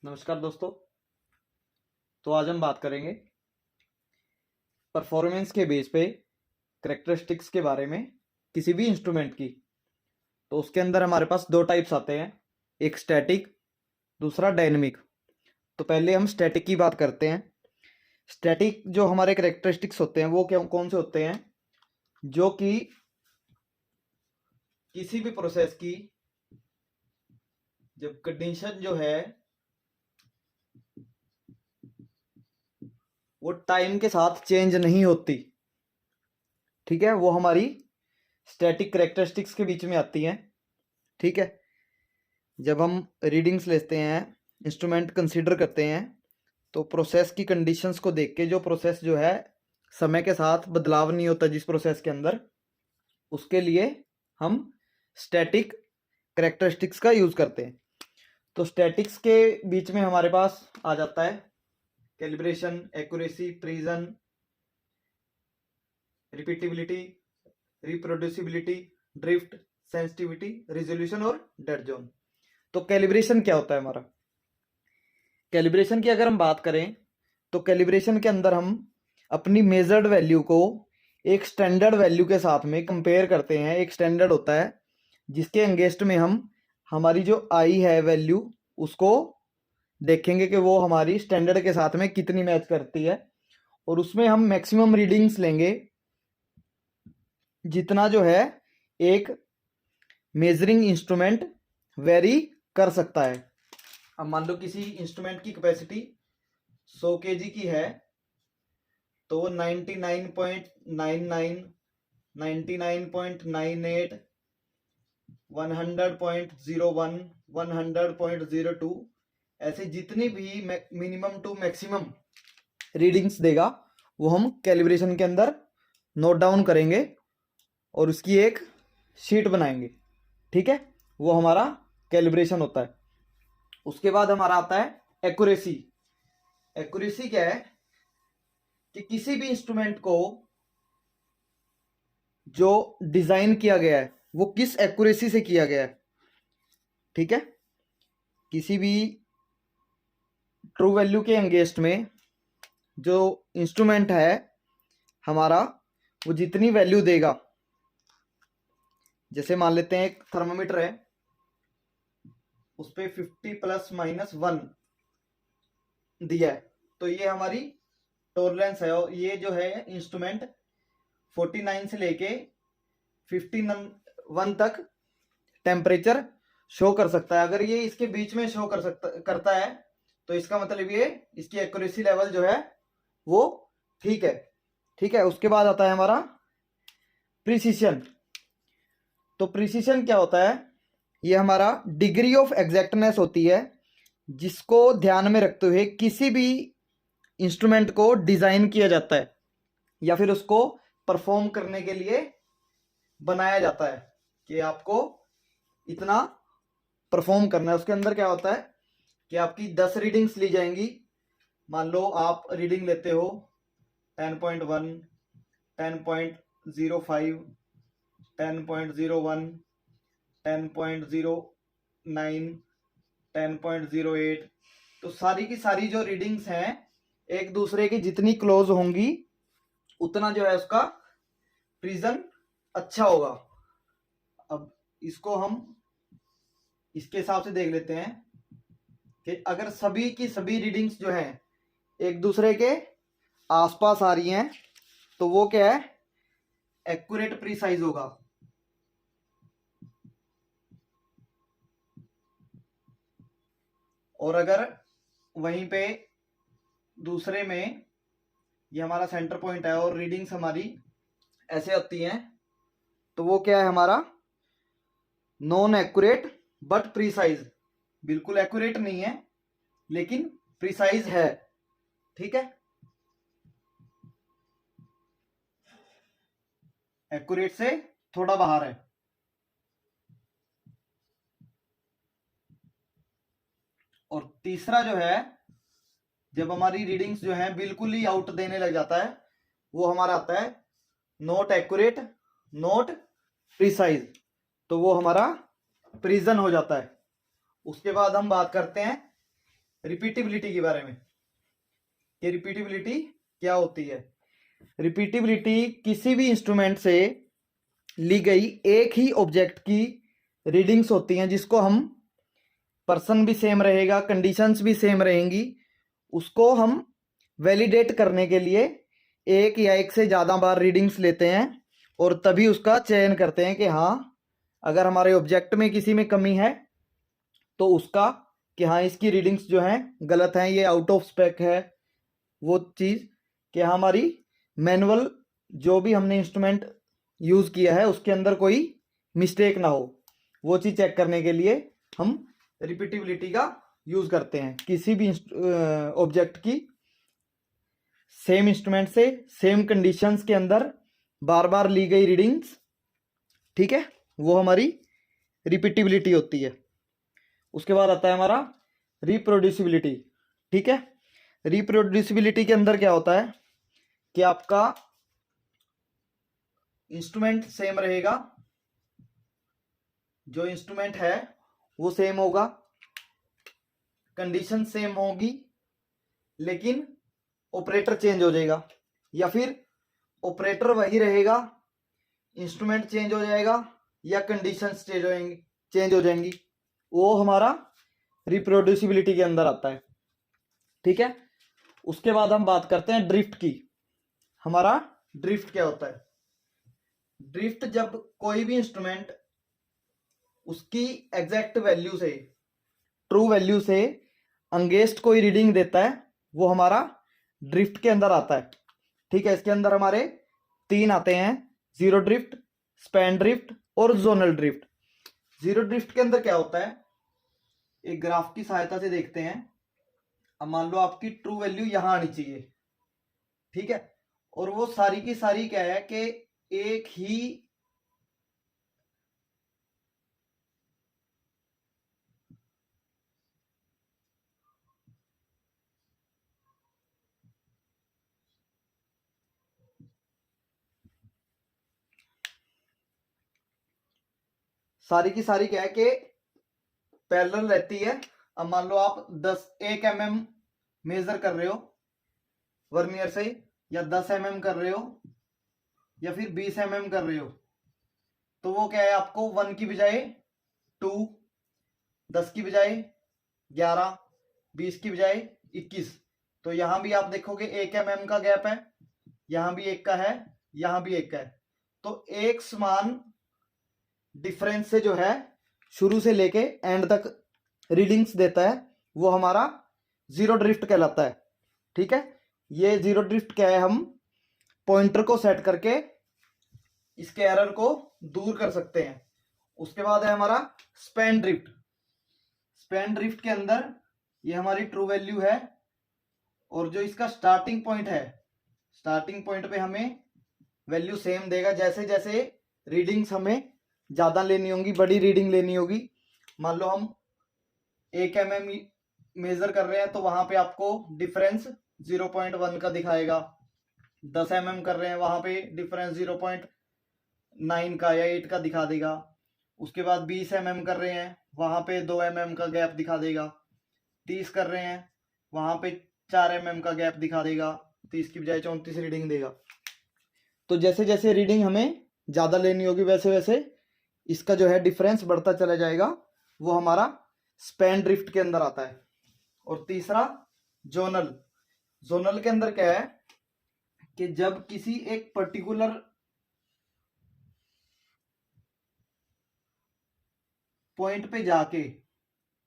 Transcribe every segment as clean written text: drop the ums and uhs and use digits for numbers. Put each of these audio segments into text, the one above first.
नमस्कार दोस्तों। तो आज हम बात करेंगे परफॉर्मेंस के बेस पे करेक्टरिस्टिक्स के बारे में किसी भी इंस्ट्रूमेंट की। तो उसके अंदर हमारे पास दो टाइप्स आते हैं, एक स्टैटिक, दूसरा डायनेमिक। तो पहले हम स्टैटिक की बात करते हैं। स्टैटिक जो हमारे करेक्टरिस्टिक्स होते हैं वो क्या कौन से होते हैं, जो कि किसी भी प्रोसेस की जब कंडीशन जो है वो टाइम के साथ चेंज नहीं होती, ठीक है, वो हमारी स्टैटिक करेक्टरिस्टिक्स के बीच में आती हैं। ठीक है, जब हम रीडिंग्स लेते हैं, इंस्ट्रूमेंट कंसीडर करते हैं, तो प्रोसेस की कंडीशंस को देख के जो प्रोसेस जो है समय के साथ बदलाव नहीं होता जिस प्रोसेस के अंदर, उसके लिए हम स्टैटिक करेक्टरिस्टिक्स का यूज़ करते हैं। तो स्टैटिक्स के बीच में हमारे पास आ जाता है calibration, accuracy, precision, repeatability, reproducibility, drift, sensitivity, resolution और डेड जोन। तो कैलिब्रेशन क्या होता है हमारा? कैलिब्रेशन की अगर हम बात करें तो कैलिब्रेशन के अंदर हम अपनी मेजर्ड वैल्यू को एक स्टैंडर्ड वैल्यू के साथ में कंपेयर करते हैं। एक स्टैंडर्ड होता है जिसके अगेंस्ट में हम हमारी जो आई है वैल्यू उसको देखेंगे कि वो हमारी स्टैंडर्ड के साथ में कितनी मैच करती है, और उसमें हम मैक्सिमम रीडिंग्स लेंगे जितना जो है एक मेजरिंग इंस्ट्रूमेंट वेरी कर सकता है। अब मान लो किसी इंस्ट्रूमेंट की कैपेसिटी 100 kg की है, तो 99.99, 99.98, 100.01, 100.02 ऐसे जितनी भी मिनिमम टू मैक्सिमम रीडिंग्स देगा वो हम कैलिब्रेशन के अंदर नोट डाउन करेंगे और उसकी एक शीट बनाएंगे। ठीक है, वो हमारा कैलिब्रेशन होता है। उसके बाद हमारा आता है एक्यूरेसी। एक्यूरेसी क्या है कि किसी भी इंस्ट्रूमेंट को जो डिजाइन किया गया है वो किस एक्यूरेसी से किया गया है। ठीक है, किसी भी ट्रू वैल्यू के अगेंस्ट में जो इंस्ट्रूमेंट है हमारा वो जितनी वैल्यू देगा, जैसे मान लेते हैं एक थर्मामीटर है, उस पर 50 ± 1 दिया है, तो ये हमारी टॉलरेंस है। और ये जो है इंस्ट्रूमेंट 49 से लेके 51 तक टेम्परेचर शो कर सकता है। अगर ये इसके बीच में शो करता है तो इसका मतलब ये इसकी एक्यूरेसी लेवल जो है वो ठीक है। ठीक है, उसके बाद आता है हमारा प्रिसिशन। तो प्रिसिशन क्या होता है? ये हमारा डिग्री ऑफ एग्जैक्टनेस होती है जिसको ध्यान में रखते हुए किसी भी इंस्ट्रूमेंट को डिजाइन किया जाता है या फिर उसको परफॉर्म करने के लिए बनाया जाता है कि आपको इतना परफॉर्म करना है। उसके अंदर क्या होता है कि आपकी 10 रीडिंग्स ली जाएंगी। मान लो आप रीडिंग लेते हो 10.1, 10.05, 10.01, 10.09, 10.08, तो सारी की सारी जो रीडिंग्स हैं एक दूसरे की जितनी क्लोज होंगी उतना जो है उसका प्रिसिजन अच्छा होगा। अब इसको हम इसके हिसाब से देख लेते हैं कि अगर सभी की सभी रीडिंग्स जो हैं एक दूसरे के आसपास आ रही हैं तो वो क्या है, एक्यूरेट प्रिसाइज होगा। और अगर वहीं पे दूसरे में ये हमारा सेंटर पॉइंट है और रीडिंग्स हमारी ऐसे आती हैं तो वो क्या है हमारा नॉन एक्यूरेट बट प्रिसाइज। बिल्कुल एक्यूरेट नहीं है लेकिन प्रिसाइज है। ठीक है, एक्यूरेट से थोड़ा बाहर है। और तीसरा जो है, जब हमारी रीडिंग्स जो है बिल्कुल ही आउट देने लग जाता है वो हमारा आता है नॉट एक्यूरेट, नॉट प्रिसाइज, तो वो हमारा प्रिजन हो जाता है। उसके बाद हम बात करते हैं रिपीटिबिलिटी के बारे में कि रिपीटिबिलिटी क्या होती है। रिपीटिबिलिटी किसी भी इंस्ट्रूमेंट से ली गई एक ही ऑब्जेक्ट की रीडिंग्स होती हैं, जिसको हम पर्सन भी सेम रहेगा, कंडीशंस भी सेम रहेंगी, उसको हम वैलिडेट करने के लिए एक या एक से ज़्यादा बार रीडिंग्स लेते हैं और तभी उसका चयन करते हैं कि हाँ, अगर हमारे ऑब्जेक्ट में किसी में कमी है तो उसका कि हाँ इसकी रीडिंग्स जो हैं गलत हैं, ये आउट ऑफ स्पेक है, वो चीज़ कि हमारी मैनुअल जो भी हमने इंस्ट्रूमेंट यूज़ किया है उसके अंदर कोई मिस्टेक ना हो, वो चीज़ चेक करने के लिए हम रिपीटिबिलिटी का यूज़ करते हैं। किसी भी ऑब्जेक्ट की सेम इंस्ट्रूमेंट से सेम कंडीशंस के अंदर बार बार ली गई रीडिंग्स, ठीक है, वो हमारी रिपीटिबिलिटी होती है। उसके बाद आता है हमारा रिप्रोड्यूसिबिलिटी, ठीक है। रिप्रोड्यूसिबिलिटी के अंदर क्या होता है कि आपका इंस्ट्रूमेंट सेम रहेगा, जो इंस्ट्रूमेंट है वो सेम होगा, कंडीशन सेम होगी, लेकिन ऑपरेटर चेंज हो जाएगा, या फिर ऑपरेटर वही रहेगा, इंस्ट्रूमेंट चेंज हो जाएगा, या कंडीशंस चेंज हो जाएंगी, वो हमारा रिप्रोड्यूसिबिलिटी के अंदर आता है, ठीक है। उसके बाद हम बात करते हैं ड्रिफ्ट की। हमारा ड्रिफ्ट क्या होता है? ड्रिफ्ट जब कोई भी इंस्ट्रूमेंट उसकी एग्जैक्ट वैल्यू से, ट्रू वैल्यू से अंगेस्ट कोई रीडिंग देता है, वो हमारा ड्रिफ्ट के अंदर आता है, ठीक है। इसके अंदर हमारे 3 आते हैं, जीरो ड्रिफ्ट, स्पैन ड्रिफ्ट और जोनल ड्रिफ्ट। जीरो ड्रिफ्ट के अंदर क्या होता है, एक ग्राफ की सहायता से देखते हैं। अब मान लो आपकी ट्रू वैल्यू यहां आनी चाहिए, ठीक है, और वो सारी की सारी क्या है कि एक ही सारी की सारी क्या है कि पैरेलल रहती है। अब मान लो आप 1 mm मेजर कर रहे हो वर्नियर से, या 10 mm कर रहे हो, या फिर 20 mm कर रहे हो, तो वो क्या है, आपको 1 की बजाय 2, 10 की बजाय 11, 20 की बजाय 21, तो यहां भी आप देखोगे 1 mm का गैप है, यहां भी 1 का है, यहां भी 1 का है, तो एक समान डिफरेंस से जो है शुरू से लेके एंड तक रीडिंग्स देता है, वो हमारा जीरो ड्रिफ्ट कहलाता है, ठीक है। ये जीरो ड्रिफ्ट क्या है, हम पॉइंटर को सेट करके इसके एरर को दूर कर सकते हैं। उसके बाद है हमारा स्पैन ड्रिफ्ट। स्पैन ड्रिफ्ट के अंदर ये हमारी ट्रू वैल्यू है, और जो इसका स्टार्टिंग पॉइंट है, स्टार्टिंग पॉइंट पे हमें वैल्यू सेम देगा। जैसे जैसे रीडिंग्स हमें ज्यादा लेनी होगी, बड़ी रीडिंग लेनी होगी, मान लो हम 1 mm मेजर कर रहे हैं, तो वहां पे आपको डिफरेंस 0.1 का दिखाएगा। 10 mm कर रहे हैं, वहां पे डिफरेंस 0.9 का या 8 का दिखा देगा। उसके बाद 20 mm कर रहे हैं, वहां पे 2 mm का गैप दिखा देगा। 30 कर रहे हैं, वहां पे 4 mm का गैप दिखा देगा, 30 की बजाय 34 रीडिंग देगा। तो जैसे जैसे रीडिंग हमें ज्यादा लेनी होगी, वैसे वैसे इसका जो है डिफरेंस बढ़ता चला जाएगा, वो हमारा स्पैन ड्रिफ्ट के अंदर आता है। और तीसरा जोनल। जोनल के अंदर क्या है कि जब किसी एक पर्टिकुलर पॉइंट पे जाके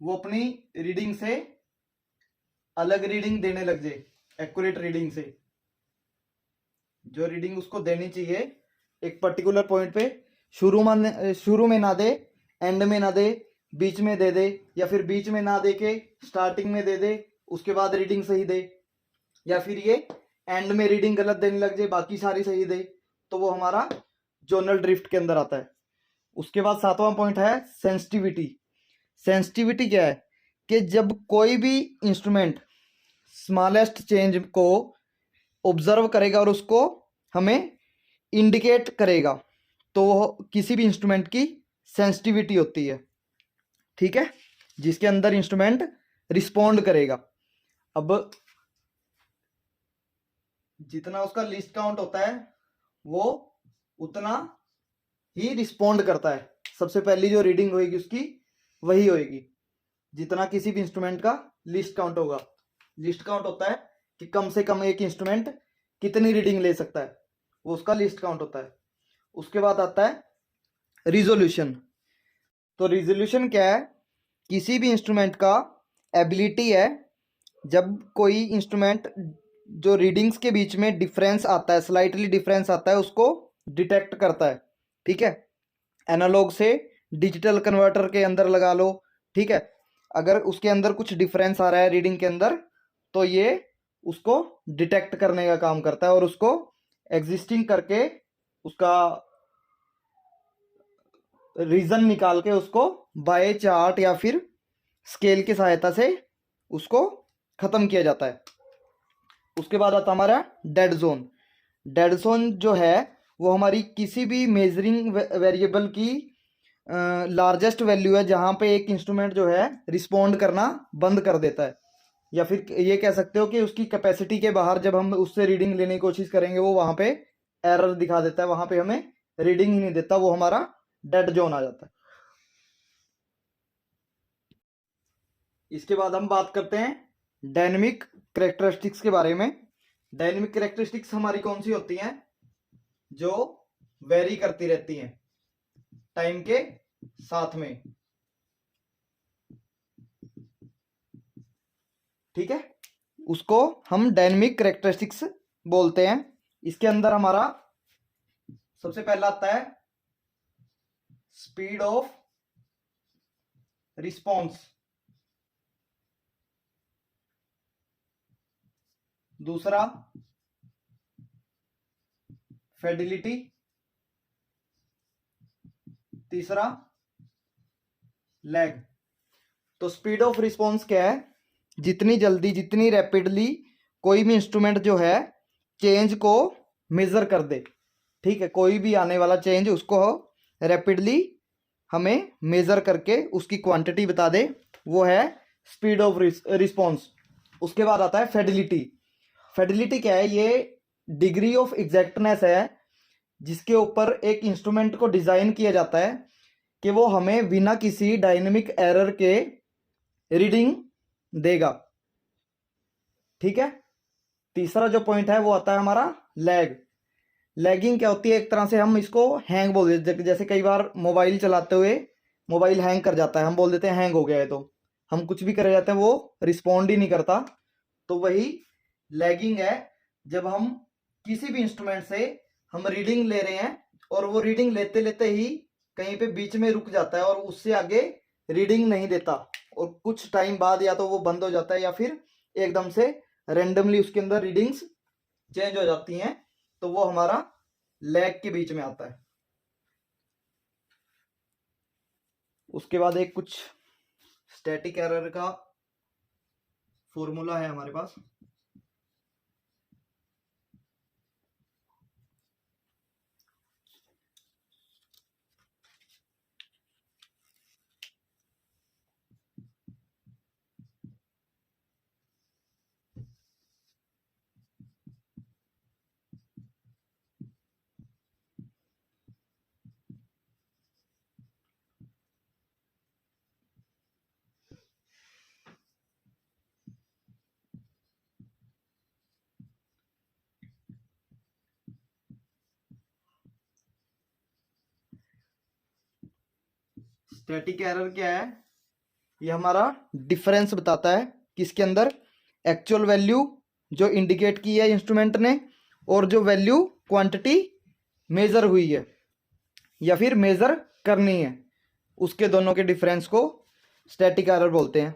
वो अपनी रीडिंग से अलग रीडिंग देने लग जाए, एक्यूरेट रीडिंग से, जो रीडिंग उसको देनी चाहिए एक पर्टिकुलर पॉइंट पे, शुरू में ना दे, एंड में ना दे, बीच में दे दे, या फिर बीच में ना दे के स्टार्टिंग में दे दे, उसके बाद रीडिंग सही दे, या फिर ये एंड में रीडिंग गलत देने लग जाए, बाकी सारी सही दे, तो वो हमारा जोनल ड्रिफ्ट के अंदर आता है। उसके बाद 7वां पॉइंट है सेंसिटिविटी। सेंसिटिविटी क्या है कि जब कोई भी इंस्ट्रूमेंट स्मॉलेस्ट चेंज को ऑब्जर्व करेगा और उसको हमें इंडिकेट करेगा, तो वो किसी भी इंस्ट्रूमेंट की सेंसिटिविटी होती है, ठीक है, जिसके अंदर इंस्ट्रूमेंट रिस्पोंड करेगा। अब जितना उसका लिस्ट काउंट होता है वो उतना ही रिस्पोंड करता है। सबसे पहली जो रीडिंग होगी उसकी वही होगी जितना किसी भी इंस्ट्रूमेंट का लिस्ट काउंट होगा। लिस्ट काउंट होता है कि कम से कम एक इंस्ट्रूमेंट कितनी रीडिंग ले सकता है, वो उसका लिस्ट काउंट होता है। उसके बाद आता है रिजोल्यूशन। तो रिजोल्यूशन क्या है? किसी भी इंस्ट्रूमेंट का एबिलिटी है जब कोई इंस्ट्रूमेंट जो रीडिंग्स के बीच में डिफरेंस आता है, स्लाइटली डिफरेंस आता है, उसको डिटेक्ट करता है। ठीक है, एनालॉग से डिजिटल कन्वर्टर के अंदर लगा लो। ठीक है, अगर उसके अंदर कुछ डिफरेंस आ रहा है रीडिंग के अंदर तो ये उसको डिटेक्ट करने का काम करता है और उसको एग्जिस्टिंग करके उसका रीजन निकाल के उसको बाय चार्ट या फिर स्केल की सहायता से उसको खत्म किया जाता है। उसके बाद आता हमारा डेड जोन। डेड जोन जो है वो हमारी किसी भी मेजरिंग वेरिएबल की लार्जेस्ट वैल्यू है जहाँ पे एक इंस्ट्रूमेंट जो है रिस्पोंड करना बंद कर देता है, या फिर ये कह सकते हो कि उसकी कैपेसिटी के बाहर जब हम उससे रीडिंग लेने की कोशिश करेंगे वो वहाँ पे एरर दिखा देता है, वहाँ पे हमें रीडिंग ही नहीं देता, वो हमारा डेड जोन आ जाता है। इसके बाद हम बात करते हैं डायनेमिक कैरेक्टरिस्टिक्स के बारे में। डायनेमिक कैरेक्टरिस्टिक्स हमारी कौन सी होती हैं? जो वेरी करती रहती हैं टाइम के साथ में। ठीक है, उसको हम डायनेमिक कैरेक्टरिस्टिक्स बोलते हैं। इसके अंदर हमारा सबसे पहला आता है स्पीड ऑफ रिस्पॉन्स, दूसरा फिडिलिटी, तीसरा लैग। तो स्पीड ऑफ रिस्पॉन्स क्या है? जितनी जल्दी, जितनी रैपिडली कोई भी इंस्ट्रूमेंट जो है चेंज को मेजर कर दे। ठीक है, कोई भी आने वाला चेंज उसको रैपिडली हमें मेजर करके उसकी क्वांटिटी बता दे, वो है स्पीड ऑफ रिस्पॉन्स। उसके बाद आता है फिडिलिटी। फिडिलिटी क्या है? ये डिग्री ऑफ एग्जैक्टनेस है जिसके ऊपर एक इंस्ट्रूमेंट को डिजाइन किया जाता है कि वो हमें बिना किसी डायनेमिक एरर के रीडिंग देगा। ठीक है, तीसरा जो पॉइंट है वो आता है हमारा लैग। लैगिंग क्या होती है? एक तरह से हम इसको हैंग बोल देते, जैसे कई बार मोबाइल चलाते हुए मोबाइल हैंग कर जाता है, हम बोल देते हैं हैंग हो गया है, तो हम कुछ भी करे जाते हैं वो रिस्पॉन्ड ही नहीं करता। तो वही लैगिंग है, जब हम किसी भी इंस्ट्रूमेंट से हम रीडिंग ले रहे हैं और वो रीडिंग लेते लेते ही कहीं पे बीच में रुक जाता है और उससे आगे रीडिंग नहीं देता और कुछ टाइम बाद या तो वो बंद हो जाता है या फिर एकदम से रेंडमली उसके अंदर रीडिंग्स चेंज हो जाती हैं, तो वो हमारा लैग के बीच में आता है। उसके बाद एक कुछ स्टैटिक एरर का फॉर्मूला है हमारे पास। स्टैटिक एरर क्या है? ये हमारा डिफरेंस बताता है किसके अंदर एक्चुअल वैल्यू जो इंडिकेट की है इंस्ट्रूमेंट ने और जो वैल्यू क्वांटिटी मेजर हुई है या फिर मेजर करनी है, उसके दोनों के डिफरेंस को स्टैटिक एरर बोलते हैं।